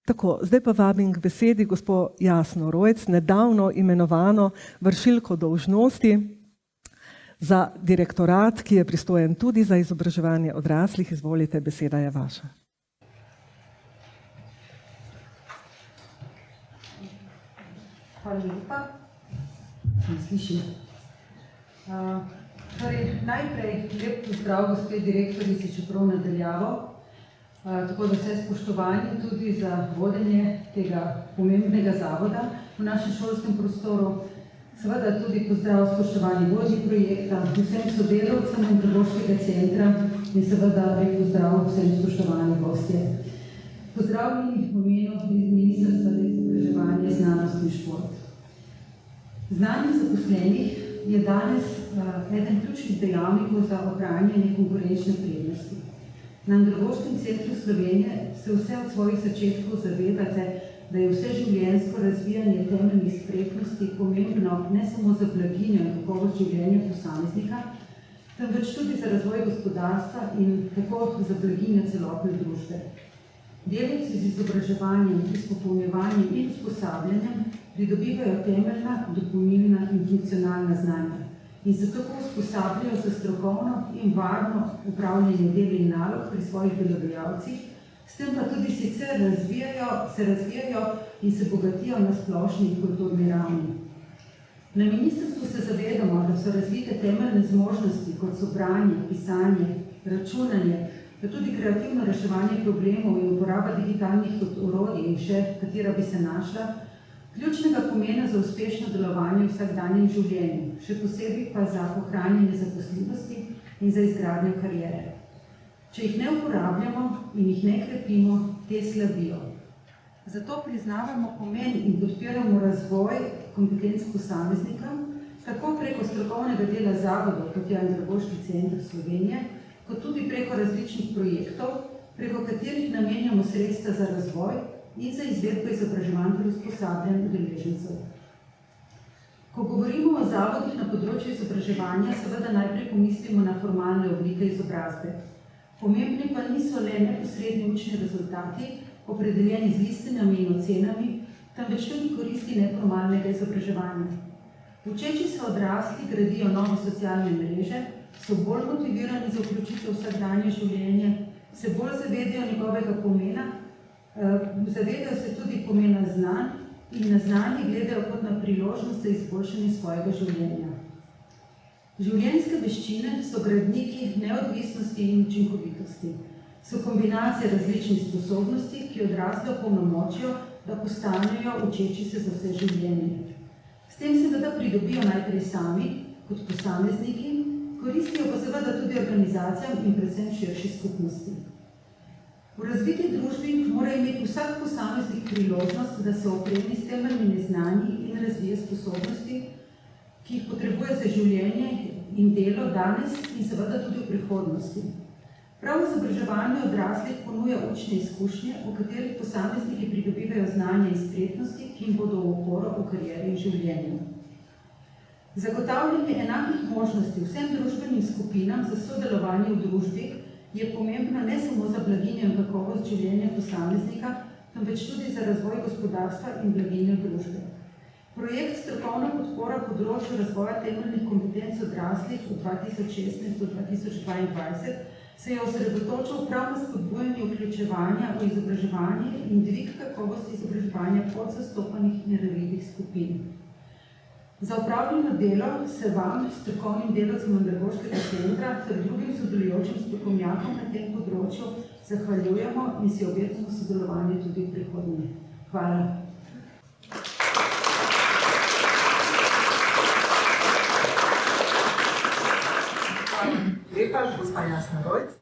Tako, zdaj pa vabim k besedi gospo Jasno Rojc, nedavno imenovano vršilko dolžnosti za direktorat, ki je pristojen tudi za izobraževanje odraslih. Izvolite, beseda je vaša. Hvala lepa. Slišim. Najprej lep pozdrav gospe direktorici, čeprav nadaljavo. Tako da vse spoštovanje tudi za vodenje tega pomembnega zavoda v našem šolskem prostoru. Seveda tudi pozdrav spoštovani vodji projekta, vsem sodelavcem Andragoškega centra in seveda lep pozdrav vsem spoštovani gostje. Pozdravljeni v imenu Ministrstva za izobraževanje, znanost in šport. Znanje zaposlenih je danes eden ključnih dejavnikov za ohranjanje konkurenčne prednosti. Na Andragoškem centru Slovenije se vse od svojih začetkov zavedate, da je vseživljenjsko razvijanje temeljnih spretnosti pomembno ne samo za blaginjo in kakovost življenja posameznika, temveč tudi za razvoj gospodarstva in tako za blaginjo celotne družbe. Delavci z izobraževanjem, izpopolnjevanjem in usposabljanjem pridobivajo temeljna, dopolnilna in funkcionalna znanja in se tako usposabljajo za strokovno in varno upravljanje del in nalog pri svojih delodajalcih, s tem pa tudi sicer se razvijajo in se bogatijo na splošni in kulturni ravni. Na ministrstvu se zavedamo, da so razvite temeljne zmožnosti, kot so branje, pisanje, računanje, pa tudi kreativno reševanje problemov in uporaba digitalnih orodij in še katera bi se našla, ključnega pomena za uspešno delovanje v vsakdanjem življenju, še posebej pa za ohranjanje zaposljivosti in za izgradnjo kariere. Če jih ne uporabljamo in jih ne krepimo, te slabijo. Zato priznavamo pomen in podpiramo razvoj kompetenc posameznika, tako preko strokovnega dela zavodov, kot je Andragoški center Slovenije, kot tudi preko različnih projektov, preko katerih namenjamo sredstva za razvoj in za izvedbo izobraževanj ter usposabljanj udeležencev. Ko govorimo o zavodih na področju izobraževanja, seveda najprej pomislimo na formalne oblike izobrazbe. Pomembni pa niso le neposredni učni rezultati, opredeljeni z listinami in ocenami, temveč tudi koristi neformalnega izobraževanja. Učeči se odrasli gradijo nove socialne mreže, so bolj motivirani za vključitev v vsakdanje življenje, se bolj zavedajo njegovega pomena, zavedajo se tudi pomena znanj in na znanje gledajo kot na priložnost za izboljšanje svojega življenja. Življenjske veščine so gradniki neodvisnosti in učinkovitosti. So kombinacije različnih sposobnosti, ki odrasle opolnomočijo, da postanejo učeči se za vse življenje. S tem seveda pridobijo najprej sami, kot posamezniki, koristijo pa seveda tudi organizacijam in predvsem širši skupnosti. V razviti družbi mora imeti vsak posameznik priložnost, da se opremi s temeljnimi znanji in razvije sposobnosti, ki jih potrebuje za življenje in delo danes in seveda tudi v prihodnosti. Prav izobraževanje odraslih ponuja učne izkušnje, v katerih posamezniki pridobivajo znanja in spretnosti, ki jim bodo v oporo v karieri in življenju. Zagotavljanje enakih možnosti vsem družbenim skupinam za sodelovanje v družbi je pomembno ne samo za blaginjo in kakovost življenja posameznika, temveč tudi za razvoj gospodarstva in blaginjo družbe. Projekt Strokovna podpora področju razvoja temeljnih kompetenc odraslih od 2016 do 2022 se je osredotočil prav na spodbujanje vključevanja v izobraževanje in dvig kakovosti izobraževanja podzastopanih in ranljivih skupin. Za opravljeno delo se vam, strokovnim delavcem Andragoškega centra ter drugim sodelujočim strokovnjakom na tem področju zahvaljujemo in si obetamo sodelovanje tudi v prihodnje. Hvala. Lepa, gospa Jasna Rojc.